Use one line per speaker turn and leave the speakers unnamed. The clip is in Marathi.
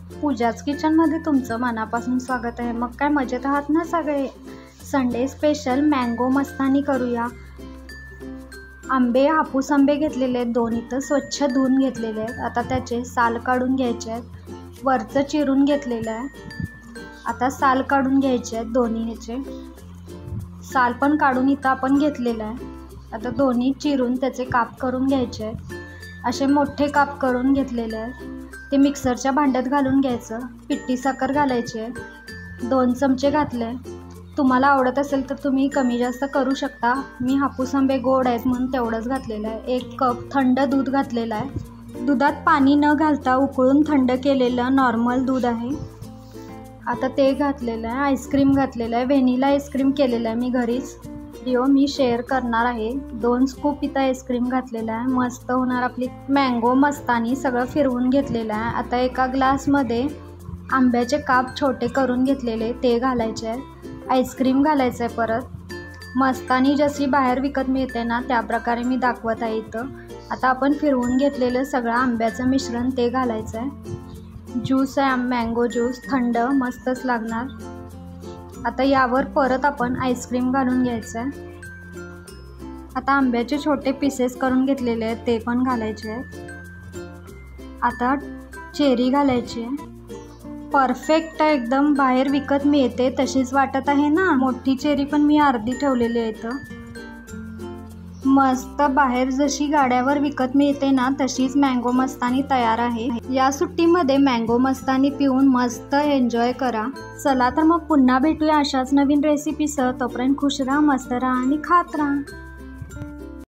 पूजाच किचनमध्ये तुमचं मनापासून स्वागत आहे। मग काय मजेत आहात ना सगळे? संडे स्पेशल मँगो मस्तानी करूया। आंबे, हापूस आंबे घेतलेले आहेत 2 इथं, स्वच्छ धुवून घेतलेले आहेत। आता त्याचे साल काढून घ्यायचे आहेत। वरचं चिरून घेतलेलं आहे, आता साल काढून घ्यायचे आहेत। दोन्ही ह्याचे साल पण काढून इथं आपण घेतलेलं आहे। आता दोन्ही चिरून त्याचे काप करून घ्यायचे आहेत। असे मोठे काप करून घेतलेले आहेत। ते मिक्सरच्या भांड्यात घालून घ्यायचं। पिठी साखर घालायची आहे, 2 चमचे घातले। तुम्हाला आवडत असेल तर तुम्ही कमी जास्त करू शकता। मी हापूस आंबे गोड आहेत म्हणून तेवढंच घातलेलं आहे। 1 कप थंड दूध घातलेलं आहे। दुधात पाणी न घालता उकळून थंड केलेलं नॉर्मल दूध आहे। आता ते घातलेलं आहे। आईस्क्रीम घातलेलं आहे, व्हॅनिला आईस्क्रीम केलेलं आहे मी घरीच, व्हिडिओ मी शेअर करणार आहे। 2 स्कूप इथं आईस्क्रीम घातलेलं आहे। मस्त होणार आपली मँगो मस्तानी। सगळं फिरवून घेतलेलं आहे। आता एका ग्लासमध्ये आंब्याचे काप छोटे करून घेतलेले ते घालायचे आहे। आईस्क्रीम घालायचं आहे परत। मस्तानी जशी बाहेर विकत मिळते ना त्या प्रकारे मी दाखवत आहे इथं। आता आपण फिरवून घेतलेलं सगळं आंब्याचं मिश्रण ते घालायचं आहे। ज्यूस आहे मँगो ज्यूस, थंड मस्तच लागणार। आता यावर परत आपण आईस्क्रीम घालून घ्यायचं आहे। आता आंब्याचे छोटे पीसेस करून घेतलेले आहेत ते पण घालायचे आहेत। आता चेरी घालायची आहे। परफेक्ट एकदम बाहेर विकत मिळते तशीच वाटत आहे ना। मोठी चेरी पण मी अर्धी ठेवलेली आहे इथं। मस्त बाहेर जशी गाड्यावर विकत मिळते ना तशीच मँगो मस्तानी तयार आहे। या सुट्टीमध्ये मँगो मस्तानी पिऊन मस्त एन्जॉय करा। चला तर मग पुन्हा भेटूया अशाच नवीन रेसिपीसह। तोपर्यंत खुश राहा, मस्त राहा आणि खात राहा।